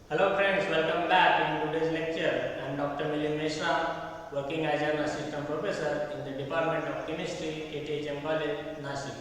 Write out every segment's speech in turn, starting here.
Hello friends, welcome back. In today's lecture, I am Dr. Milind Mishra, working as an assistant professor in the Department of Chemistry, KTHM College, Nashik.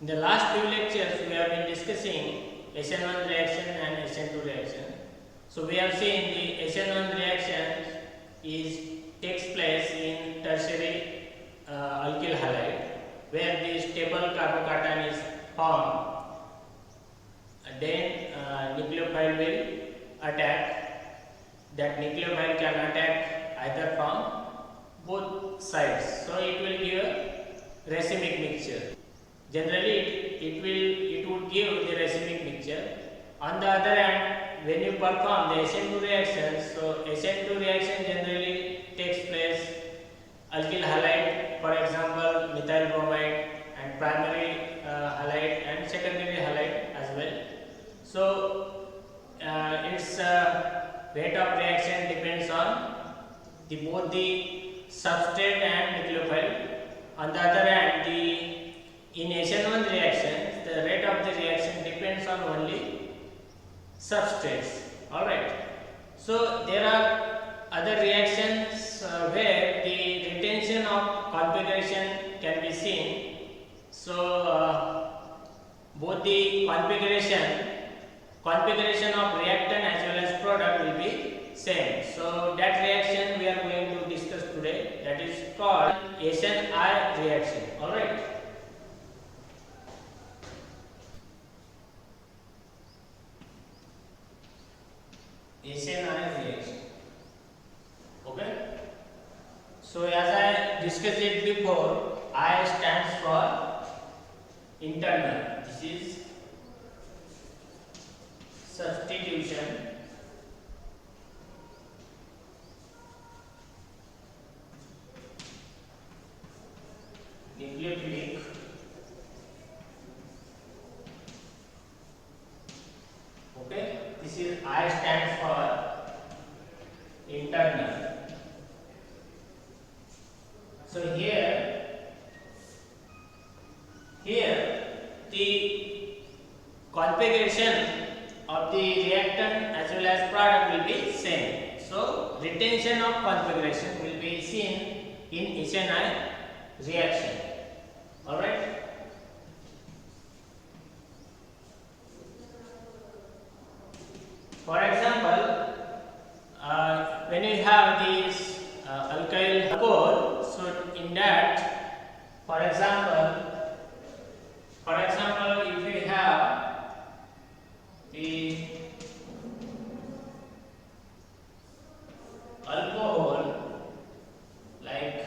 In the last few lectures, we have been discussing SN1 reaction and SN2 reaction. So we have seen the SN1 reaction takes place in tertiary alkyl halide, where the stable carbocation is formed. Then nucleophile will attack. That nucleophile can attack either from both sides, so it will give a racemic mixture. Generally it would give the racemic mixture. On the other hand, when you perform the SN2 reaction, so SN2 reaction generally takes place alkyl halide, for example methyl bromide, and primary halide and secondary halide as well. So its rate of reaction depends on both the substrate and nucleophile. On the other hand, in SN1 reactions, the rate of the reaction depends on only substrates. Alright. So there are other reactions where the retention of configuration can be seen. So both the configuration of reactant as well as product will be same. So that reaction we are going to discuss today, that is called SNI reaction. Alright. SNI reaction. Okay. So as I discussed it before, I stands for internal. This is substitution, nucleophilic, okay. This is I stands for internal. So here the configuration of the reactant as well as product will be same. So retention of configuration will be seen in SNI reaction. Alright. For example, when you have this alkyl alcohol, so in that, for example, if we have the alcohol like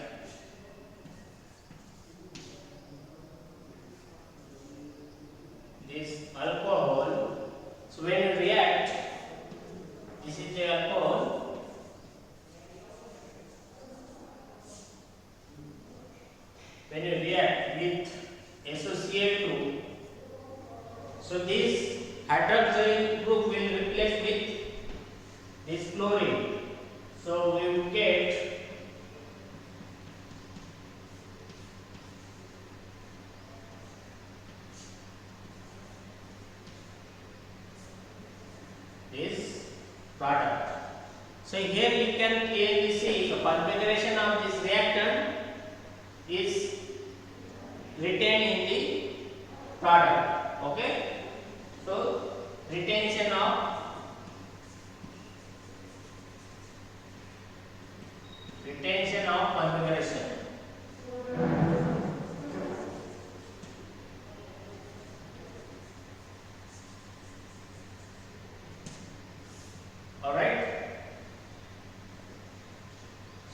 this alcohol, so when you react, this is the alcohol, when you react with SOCl2, so this hydroxyl group will replace with this chlorine. So we will get this product. So here you can clearly see the configuration of this reactant is retained in the product. Okay. So retention of configuration. Alright.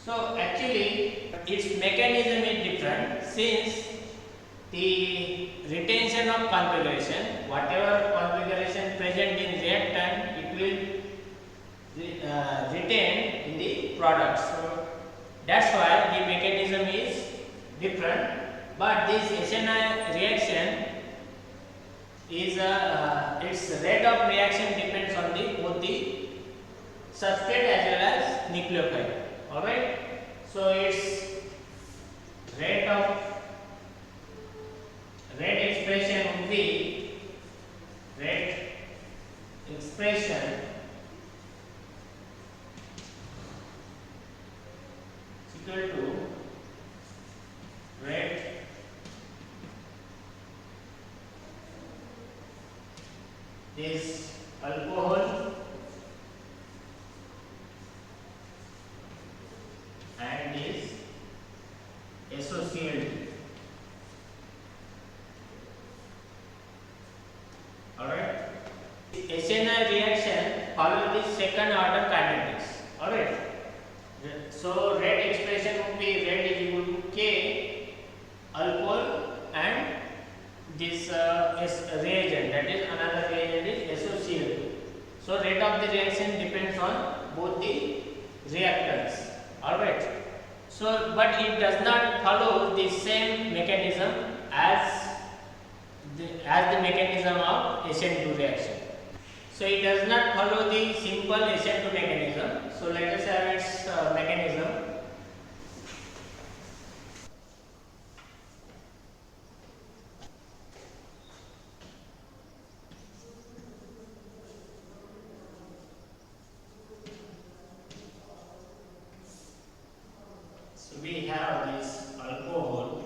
So actually its mechanism is different, since the retention of configuration, whatever configuration present in reactant, it will retain in the product. So that's why the mechanism is different. But this SNI reaction is its rate of reaction depends on both the substrate as well as nucleophile. Alright. So its rate expression would be rate expression this alcohol and this SOCl2. Alright. HNI reaction follows the second order kinematics. Alright. So rate expression would be rate is equal to K alcohol and this reagent, that is another reagent is SOCl2. So rate of the reaction depends on both the reactants. Alright. So but it does not follow the same mechanism as the mechanism of SN2 reaction. So it does not follow the simple SN2 mechanism. So let us have its mechanism. So we have this alcohol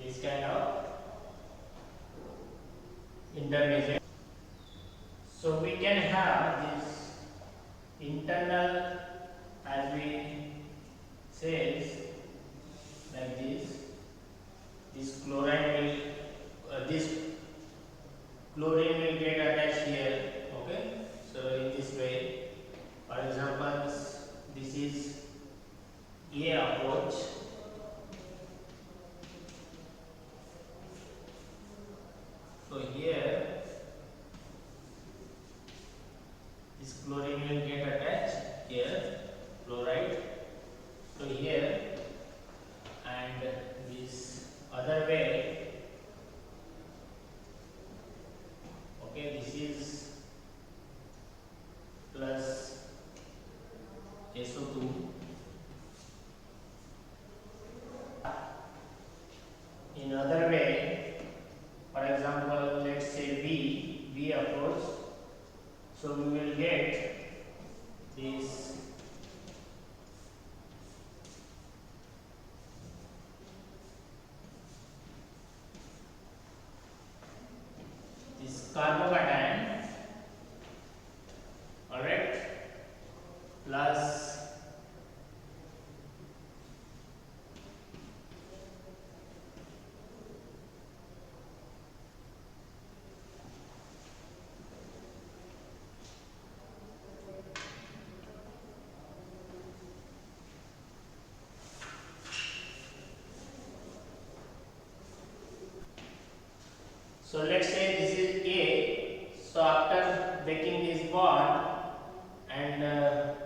this kind of intermediate. So we can have this internal, as we says, like this. This chlorine will get attached here. Okay. So in this way, for example, this is A approach. So here this chlorine will get attached here, chloride. So here, and this other way, okay, this is plus SO2. In other way, for example, let's say B approach. So we will get this carbocation, alright, plus so let's say this is A. So after breaking this bond and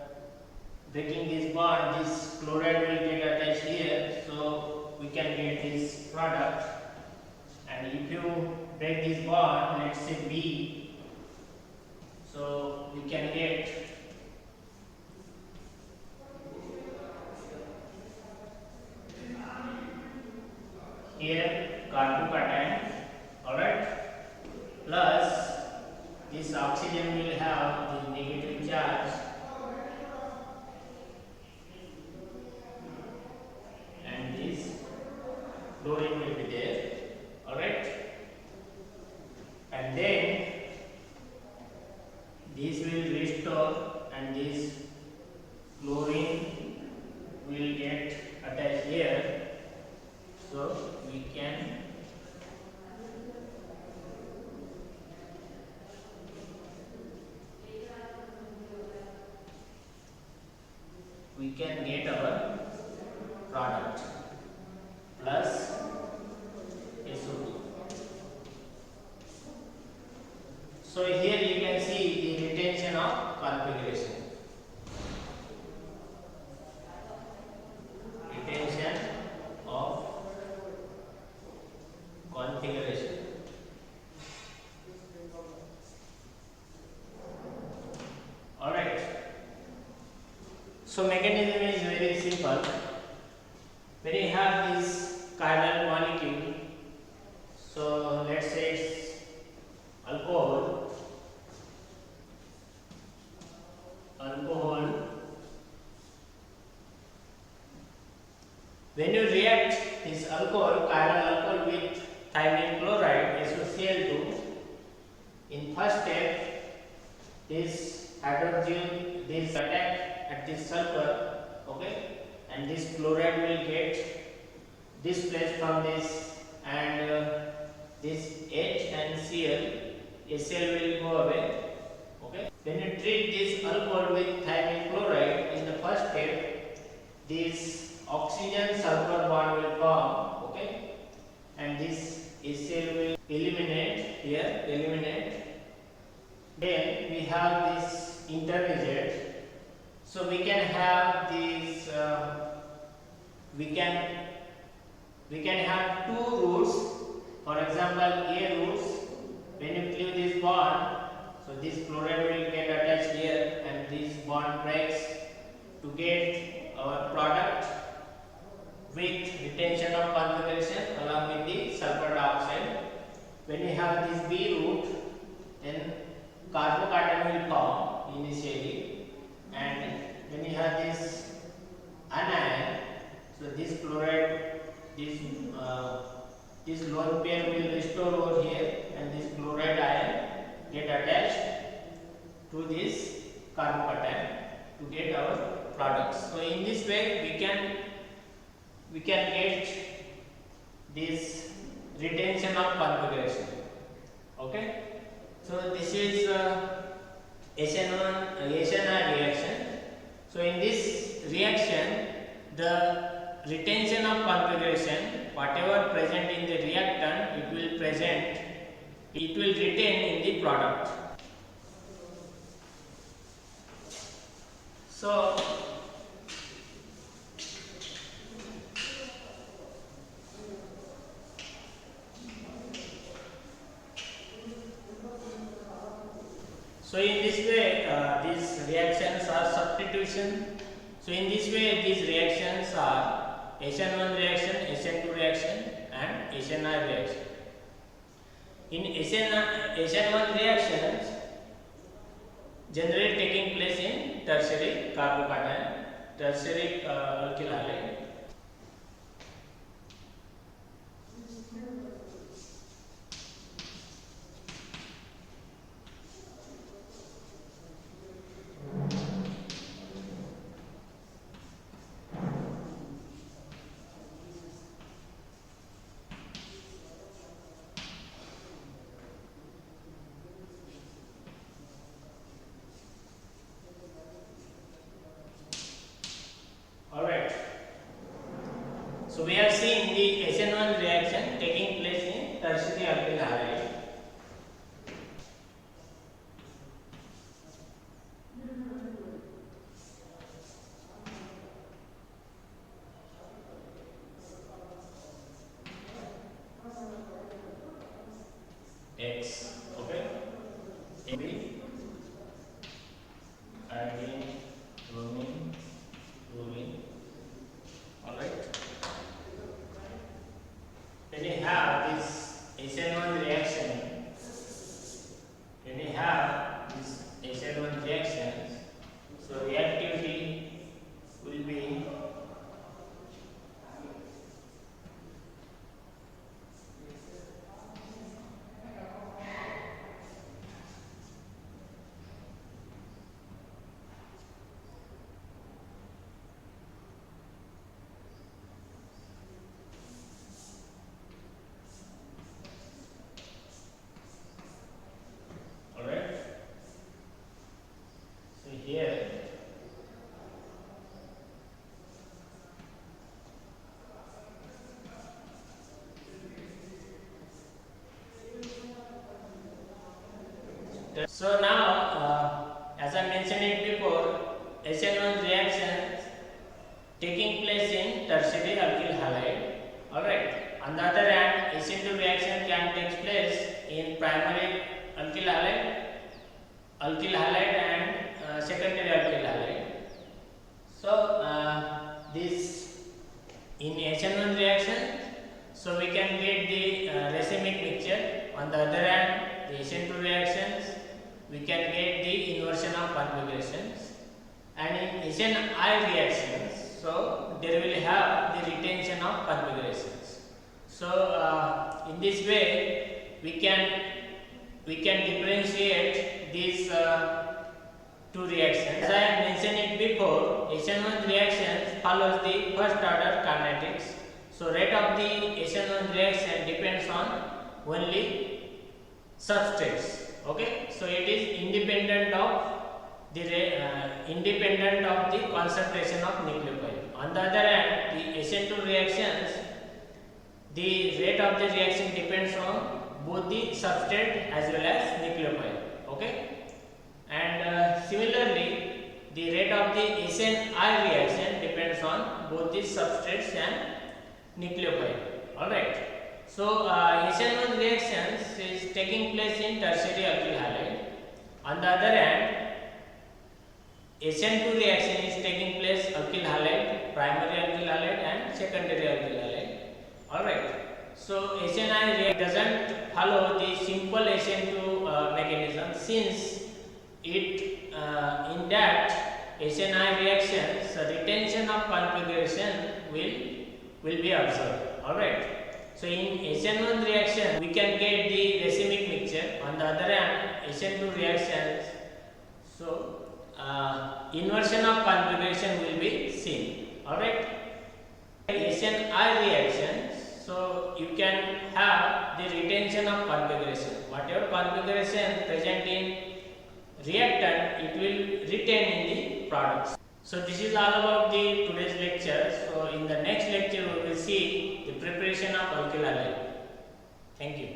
breaking this bond, this chloride will get attached here. So we can get this product. And if you break this bond, let's say B, so we can get here carbocation. Alright, plus this oxygen will have the negative charge and this chlorine will be there. Alright, and then this will restore and this chlorine will get attached here. So we can So here you can see the retention of configuration. Retention of configuration. Alright. So mechanism is very simple. When you have this chiral molecule, so let's say it's alcohol. When you react this alcohol, chiral alcohol with thiamine chloride SOCl2, in first step, this hydrogen, this attack at this sulfur, okay, and this chloride will get displaced from this, and this H and Cl will go away, okay. When you treat this alcohol with thiamine chloride in the first step, this oxygen sulfur bond will form, okay, and this HCl will eliminate. Then we have this intermediate, so we can have this. We can have two roots. For example, A roots. When you cleave this bond, so this chloride will get attached here, and this bond breaks to get our product with retention of configuration along with the sulfur dioxide. When we have this B root, then carbocation will form initially, and when you have this anion, so this chloride, this lone pair will restore over here, and this chloride ion get attached to this carbocation to get our products. So in this way we can get this retention of configuration. Okay, so this is HNI reaction. So in this reaction, the retention of configuration, whatever present in the reactant, it will retain in the product. So in this way, these reactions are substitution. So in this way, these reactions are HN1 reaction, HN2 reaction, and HNI reaction. In HN1 reactions, generally taking place in tertiary carbocation, tertiary alkyl halide. So we have seen the HN1 reaction taking place in tertiary alkyl halide. X, okay, AB, iodine, bromine, fluorine. All right. When you have this HN1 reaction, so reactivity will be So now, as I mentioned it before, SN1 reactions taking place in tertiary alkyl halide. Alright. On the other hand, SN2 reaction can take place in primary alkyl halide and secondary alkyl halide. So this in SN1 reaction, so we can get the racemic mixture. On the other hand, the SN2 reactions, we can get the inversion of configurations. And in SNI reactions, so there will have the retention of configurations. So in this way, we can differentiate these two reactions. As I have mentioned it before, SN1 reactions follows the first order kinetics. So rate of the SN1 reaction depends on only substrates. Okay, so it is independent of the concentration of nucleophile. On the other hand, the SN2 reactions, the rate of the reaction depends on both the substrate as well as nucleophile. Okay, and similarly, the rate of the SNI reaction depends on both the substrates and nucleophile. All right. So SN1 reactions is taking place in tertiary alkyl halide. On the other hand, SN2 reaction is taking place alkyl halide, primary alkyl halide and secondary alkyl halide. Alright. So SNI reaction doesn't follow the simple SN2 mechanism, since it in that SNI reactions retention of configuration will be observed. Alright. So in SN1 reaction we can get the racemic mixture. On the other hand, SN2 reactions, so inversion of configuration will be seen. Alright. SNI reactions, so you can have the retention of configuration. Whatever configuration present in reactant, it will retain in the products. So this is all about the today's lecture. So in the next lecture we will see the preparation of alkyl halide. Thank you.